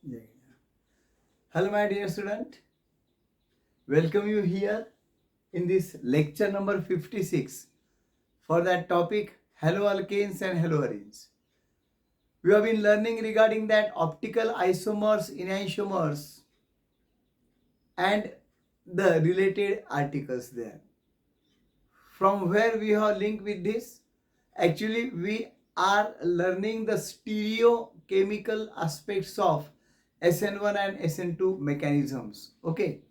Yeah. Hello, my dear student. Welcome you here in this lecture number 56 for that topic haloalkanes and haloarenes. We have been learning regarding that optical isomers, enantiomers, and the related articles there. From where we have linked with this? Actually, we are learning the stereochemical aspects of SN1 and SN2 mechanisms. Okay.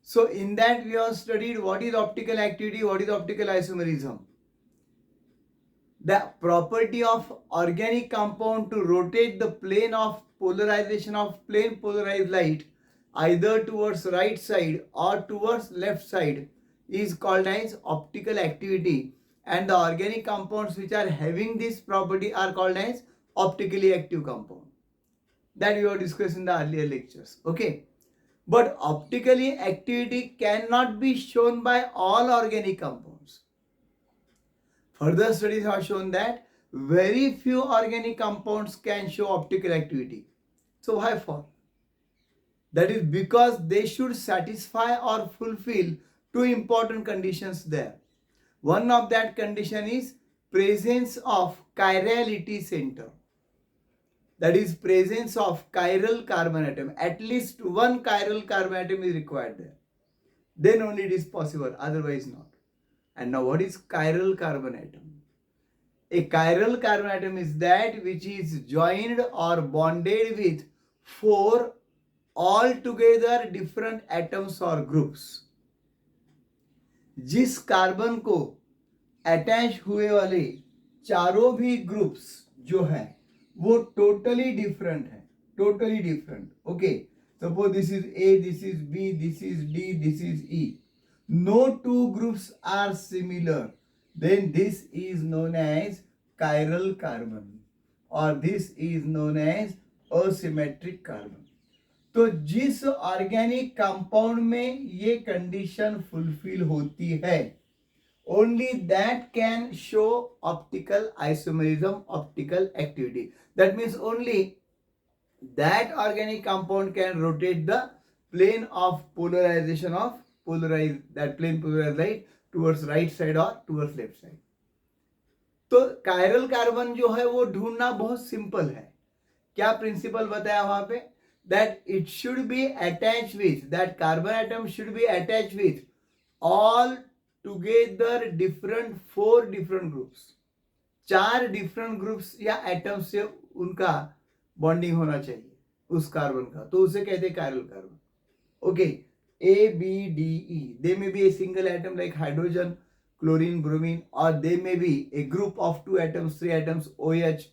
So in that we have studied what is optical activity, what is optical isomerism. The property of organic compound to rotate the plane of polarization of plane polarized light either towards right side or towards left side is called as optical activity, and the organic compounds which are having this property are called as optically active compound. That we have discussed in the earlier lectures. Okay. But optically activity cannot be shown by all organic compounds. Further studies have shown that very few organic compounds can show optical activity. So why for? That is because they should satisfy or fulfill two important conditions there. One of that condition is presence of chirality center. That is presence of chiral carbon atom. At least one chiral carbon atom is required there. Then only it is possible, otherwise not. And now what is chiral carbon atom? A chiral carbon atom is that which is joined or bonded with four altogether different atoms or groups. जिस carbon को attach हुए वाले चारों भी groups जो है वो totally different है, totally different. Okay, suppose this is A, this is B, this is D, this is E. No two groups are similar. Then this is known as chiral carbon or this is known as asymmetric carbon. तो जिस organic compound में ये condition fulfil होती है, only that can show optical isomerism, optical activity. That means only that organic compound can rotate the plane of polarization of that plane polarized light towards right side or towards left side. तो chiral carbon जो है वो ढूंढना बहुत simple है. क्या principal बताया वहां पे? That it should be attached with, that carbon atom should be attached with all together different four different groups. चार different groups या atoms से उनका बॉन्डिंग होना चाहिए उस कार्बन का, तो उसे कहते हैं chiral carbon. Okay, A, B, D, E. They may be a single atom like hydrogen, chlorine, bromine, or they may be a group of two atoms, three atoms, OH,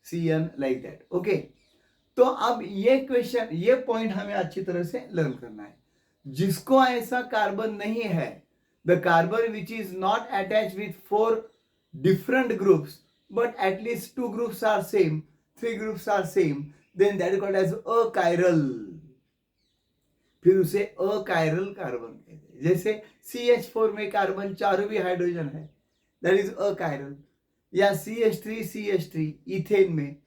CN, like that. Okay. तो अब ये question, ये point हमें अच्छी तरह से learn करना है. जिसको ऐसा कार्बन नहीं है, the carbon which is not attach with four different groups but at least two groups are same, three groups are same, then that is called as achiral. फिर उसे अकायरल कार्बन कहते हैं. जैसे CH4 में कार्बन चारों भी हाइड्रोजन है, that is achiral. या CH3 इथेन में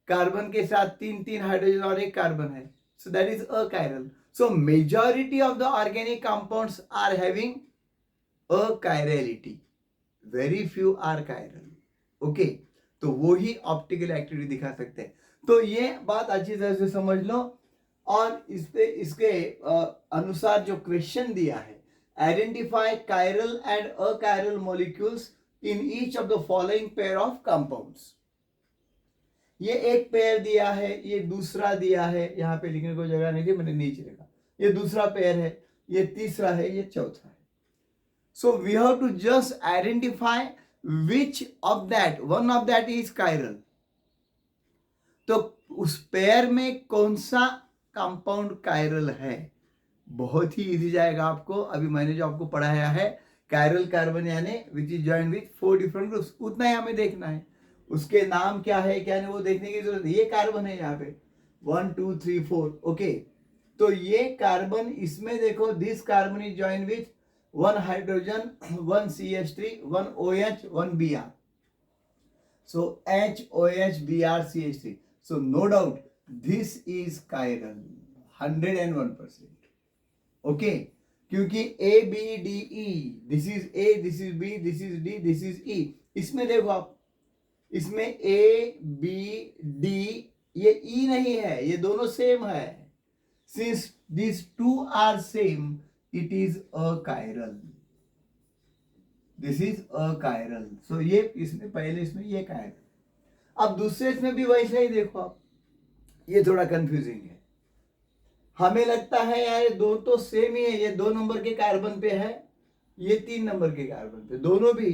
कार्बन के साथ तीन तीन हाइड्रोजन और एक कार्बन है, so that is achiral. So majority of the organic compounds are having achirality, very few are chiral. Okay, तो वो ही ऑप्टिकल एक्टिविटी दिखा सकते हैं. तो ये बात अच्छी तरह से समझ लो. और इसके अनुसार जो क्वेश्चन दिया है, identify chiral and achiral molecules in each of the following pair of compounds. ये एक पेयर दिया है, ये दूसरा दिया है, यहाँ पे लिखने को जगह नहीं थी, मैंने नीचे लिखा. ये दूसरा पेयर है, ये तीसरा है, ये चौथा है. So we have to just identify which of that, one of that is chiral. तो उस पेयर में कौन सा कंपाउंड कायरल है, बहुत ही इजी जाएगा आपको. अभी मैंने जो आपको पढ़ाया है कायरल कार्बन यानी which is joined with four different groups, उतना ही हमें देखना है. उसके नाम क्या है क्या नहीं वो देखने की जरूरत. ये कार्बन है यहाँ पे 1 2 3 4. ओके, तो ये कार्बन, इसमें देखो this carbon is join with one hydrogen, one CH3, one OH, one Br. So HOH Br CH3. So no doubt this is chiral 101%. Okay, क्योंकि A B D E, this is A, this is B, this is D, this is E. इसमें देखो आप, इसमें ए B D, ये ई नहीं है, ये दोनों सेम है. Since these two are same, it is achiral. This is achiral. So ये इसमें पहले इसमें ये chiral. अब दूसरे इसमें भी वैसा ही देखो आप, ये थोड़ा कंफ्यूजिंग है. हमें लगता है यार दो तो सेम ही है, ये 2 नंबर के कार्बन पे है, ये 3 नंबर के कार्बन पे, दोनों भी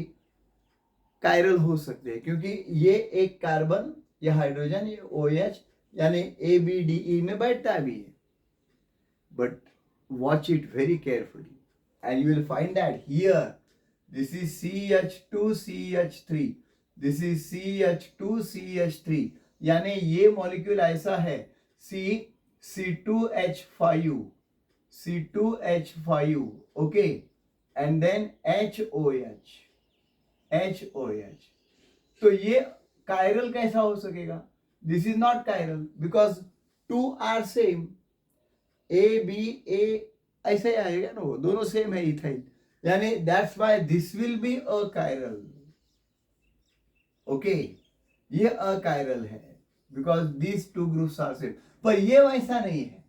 कायरल हो सकते हैं क्योंकि ये एक कार्बन, ये हाइड्रोजन, ये OH यानी ए बी डी ई में बैठता भी है. But watch it very carefully and you will find that here this is CH2CH3, this is CH2CH3, यानी ये मॉलिक्यूल ऐसा है C2H5, C2H5, okay, and then HOH. तो ये कायरल कैसा हो सकेगा? This is not chiral because two are same. A B A ऐसे ही आएगा ना, वो दोनों सेम है इथाइल, यानी that's why this will be achiral. Okay, ये अकायरल है because these two groups are same. पर ये वैसा नहीं है.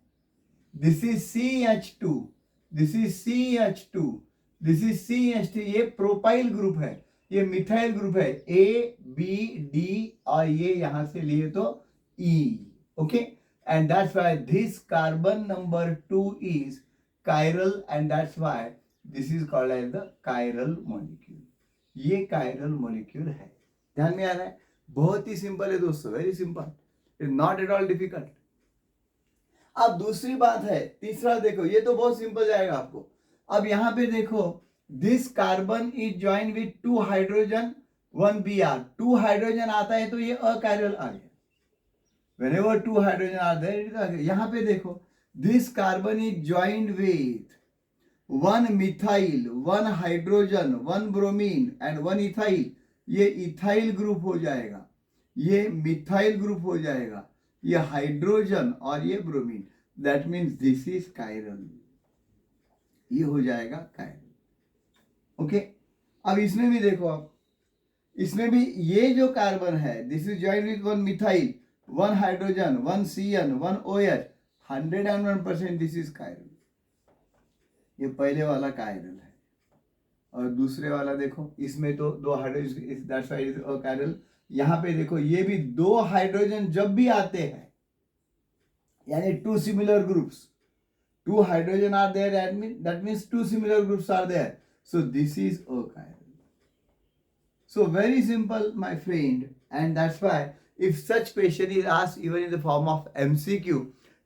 This is CH2, this is CH2, this is CH3. ये प्रोपाइल ग्रुप है, ये मिथाइल ग्रुप है, ए बी डी, और ये यहां से लिए तो E. Okay, and that's why this carbon number 2 is chiral and that's why this is called as the chiral molecule. ये chiral molecule है. ध्यान में आ रहा है? बहुत ही सिंपल है दोस्तों, very simple, it not at all difficult. अब दूसरी बात है, तीसरा देखो, ये तो बहुत सिंपल जाएगा आपको. अब यहां पे देखो, this carbon is join with 2 hydrogen 1 Br. 2 hydrogen आता है तो ये अकायरल आ गया. Whenever 2 hydrogen are there, it is. यहाँ पे देखो, this carbon is joined with 1 methyl, 1 hydrogen, 1 bromine and 1 ethyl. ये इथाइल ग्रुप हो जाएगा, ये मिथाइल ग्रुप हो जाएगा, ये हाइड्रोजन और ये bromine. That means this is chiral. ये हो जाएगा कायरल. ओके, अब इसमें भी देखो आप, इसमें भी ये जो कार्बन है, this is joined with 1 methyl, 1 hydrogen, 1 CN, 1 OH, 101% this is chiral. ये पहले वाला कायरल है. और दूसरे वाला देखो, इसमें तो 2 hydrogen, that's why it is chiral. यहां पे देखो, ये भी 2 हाइड्रोजन जब भी आते हैं, यानी 2 similar groups, 2 hydrogen are there, that means 2 similar groups are there. So this is achiral. So very simple my friend, and that's why if such question is asked even in the form of MCQ,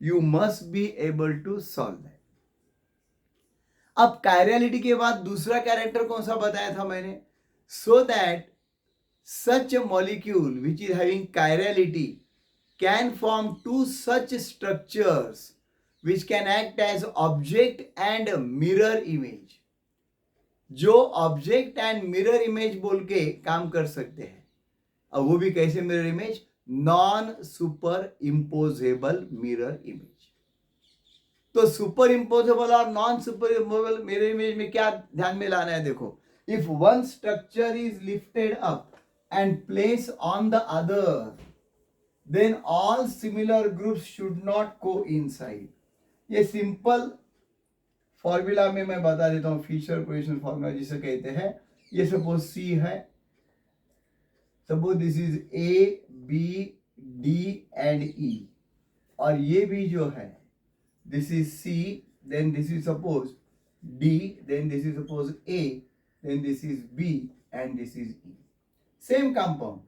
you must be able to solve that. अब chirality के बाद दूसरा character कौन सा बताया था मैंने? So that such a molecule which is having chirality can form 2 such structures which can act as object and mirror image. जो ऑब्जेक्ट एंड मिरर इमेज बोल के काम कर सकते हैं. अब वो भी कैसे mirror image? Non superimposable mirror image. तो सुपर इम्पोजेबल और non superimposable mirror image में क्या ध्यान में लाना है? देखो, if one structure is lifted up and place on the other, then all similar groups should not coincide. ये सिंपल फॉर्मूला में मैं बता देता हूं, फिशर कोएफिशिएंट फॉर्मूला जिसे कहते हैं. ये सपोज सी है, suppose this is A B D and E, और ये भी जो है this is C, then this is suppose D, then this is suppose A, then this is B and this is E. Same compound,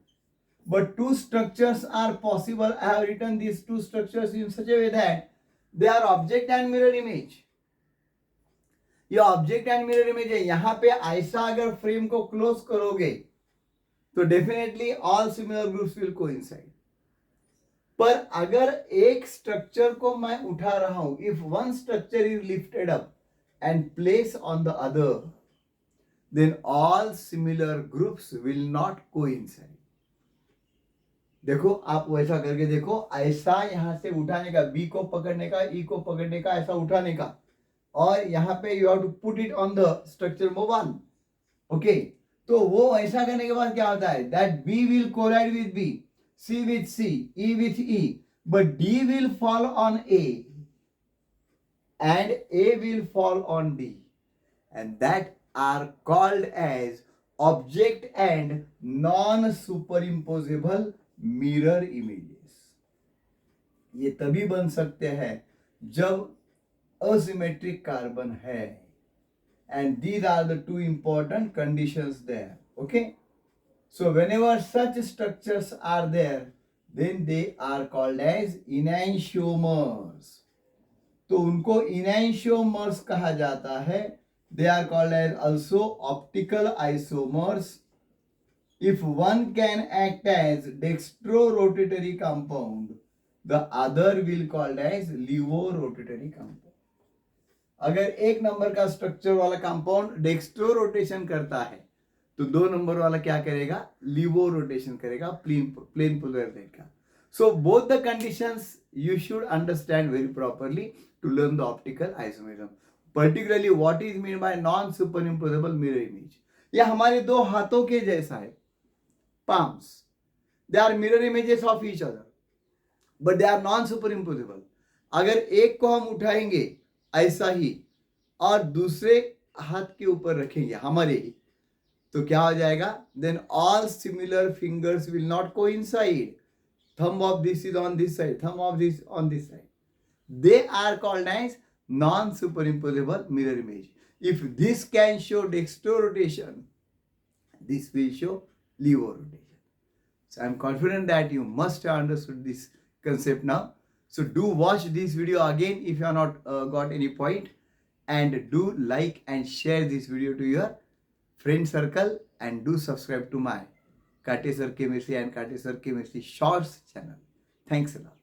but 2 structures are possible. I have written these 2 structures in such a way that they are object and mirror image. ये object and mirror image है. यहां पे ऐसा अगर frame को close करोगे तो definitely all similar groups will coincide. पर अगर एक स्ट्रक्चर को मैं उठा रहा हूं, if one structure is lifted up and place on the other, then all similar groups will not coincide. देखो आप वैसा करके देखो, ऐसा यहाँ से उठाने का, बी को पकड़ने का, ई को पकड़ने का, ऐसा उठाने का, और यहाँ पे you have to put it on the structure number 1. Okay, तो वो ऐसा करने के बाद क्या होता है, that B will collide with B, C with C, E with E, but D will fall on A and A will fall on D, and that are called as object and non-superimposable mirror images. ये तभी बन सकते हैं जब asymmetric carbon है, and these are the two important conditions there. Okay, so whenever such structures are there, then they are called as enantiomers. तो उनको इनैंशियोमर्स कहा जाता है. They are called as also optical isomers. If one can act as dextrorotatory compound, the other will called as levorotatory compound. अगर एक number का structure वाला compound dextro rotation करता है, तो 2 नंबर वाला क्या करेगा, लिवो रोटेशन करेगा, प्लेन पोलराइजेशन का. So both the conditions you should understand very properly to learn the optical isomerism. Particularly what is meant by non-superimposable mirror image. यह हमारे 2 हाथों के जैसा है, palms. They are mirror images of each other, but they are non-superimposable. अगर एक को हम उठाएंगे ऐसा ही और दूसरे हाथ के ऊपर रखेंगे हमारे ही, तो क्या हो जाएगा, then all similar fingers will not coincide. Thumb of this is on this side, thumb of this on this side. They are called as non-superimposable mirror image. If this can show dextro rotation, this will show levo rotation. So I am confident that you must have understood this concept now. So do watch this video again if you have not got any point, and do like and share this video to your friend circle, and do subscribe to my Kate Sir Chemistry and Kate Sir Chemistry Shorts channel. Thanks a lot.